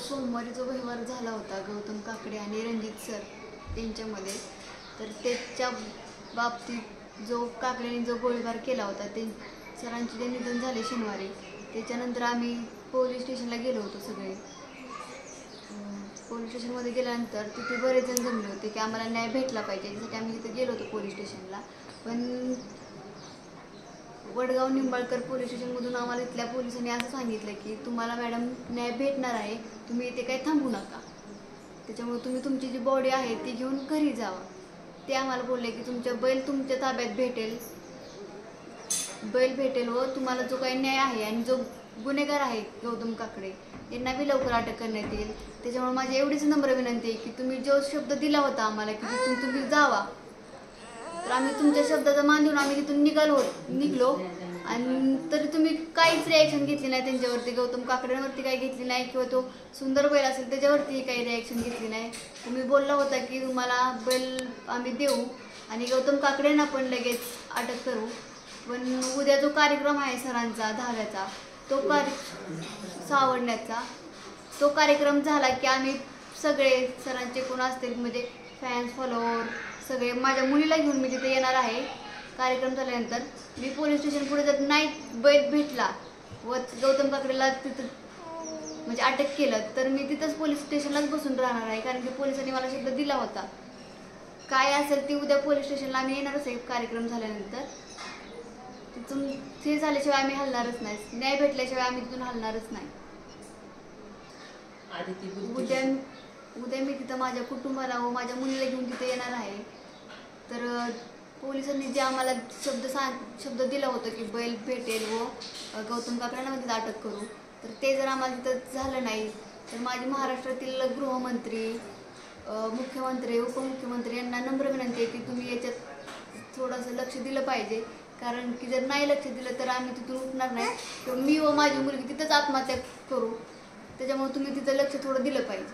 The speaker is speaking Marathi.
सोमवारी जो व्यवहार झाला होता गौतम काकडे आणि रणजित सर यांच्यामध्ये, तर त्याच्या बाबतीत जो काकडेने जो गोळीबार केला होता, ते सरांचे जे निधन झाले शनिवारी, त्याच्यानंतर आम्ही पोलीस स्टेशनला गेलो होतो सगळे. पोलीस स्टेशनमध्ये गेल्यानंतर तिथे बरेच जण जमले होते की आम्हाला न्याय भेटला पाहिजे, यासाठी आम्ही तिथे गेलो होतो पोलीस स्टेशनला. पण वडगाव निंबाळकर पोलीस स्टेशनमधून आम्हाला इथल्या पोलिसांनी असं सांगितलं की तुम्हाला मॅडम न्याय भेटणार आहे, तुम्ही इथे काही थांबू नका, त्याच्यामुळे तुम्ही तुमची जी बॉडी आहे ती घेऊन घरी जावा. ते आम्हाला बोलले की तुमच्या बैल तुमच्या ताब्यात भेटेल, बैल भेटेल व तुम्हाला जो काही न्याय आहे आणि जो गुन्हेगार आहे गौतम काकडे यांना बी लवकर अटक करण्यात येईल. त्याच्यामुळे माझी एवढीच नम्र विनंती आहे की तुम्ही जो शब्द दिला होता आम्हाला की तिथून तुम्ही जावा, तर आम्ही तुमच्या शब्दाचा मान देऊन आम्ही तिथून निघलो आणि तरी तुम्ही काहीच रिॲक्शन घेतली नाही त्यांच्यावरती. गौतम काकड्यांवरती काही घेतली नाही किंवा तो सुंदर बैल असेल त्याच्यावरती काही रिॲक्शन घेतली नाही. तुम्ही बोलला होता की तुम्हाला बैल आम्ही देऊ आणि गौतम काकड्यांना पण लगेच अटक करू. पण उद्या जो कार्यक्रम आहे सरांचा 10व्याचा, तो सावडण्याचा, तो कार्यक्रम झाला की आम्ही सगळे सरांचे कोण असतील म्हणजे फॅन्स फॉलोअर सगळे, माझ्या मुलीला घेऊन मी तिथे येणार आहे. कार्यक्रम झाल्यानंतर मी पोलीस स्टेशन पुढे जर नाही बैल भेटला व गौतम काकडेला तिथं म्हणजे अटक केलं तर मी तिथंच पोलीस स्टेशनलाच बसून राहणार आहे, कारण की पोलिसांनी मला शब्द दिला होता. काय असेल ती उद्या पोलीस स्टेशनला आम्ही येणारच आहे. कार्यक्रम झाल्यानंतर तिथून ते झाल्याशिवाय आम्ही हलणारच नाही, न्याय भेटल्याशिवाय आम्ही तिथून हलणारच नाही. उद्या मी तिथं माझ्या कुटुंबाला व माझ्या मुलीला घेऊन तिथे येणार आहे. तर पोलिसांनी जे आम्हाला शब्द दिला होता की बैल भेटेल व गौतम काकड्यांना तिथं अटक करू, तर ते जर आम्हाला तिथं झालं नाही तर माझी महाराष्ट्रातील गृहमंत्री, मुख्यमंत्री, उपमुख्यमंत्री यांना नम्र विनंती आहे की तुम्ही याच्यात थोडंसं लक्ष दिलं पाहिजे. कारण की जर नाही लक्ष दिलं तर आम्ही तिथून उठणार नाही किंवा मी व माझी मुलगी तिथंच आत्महत्या करू. त्याच्यामुळे तुम्ही तिथं लक्ष थोडं दिलं पाहिजे.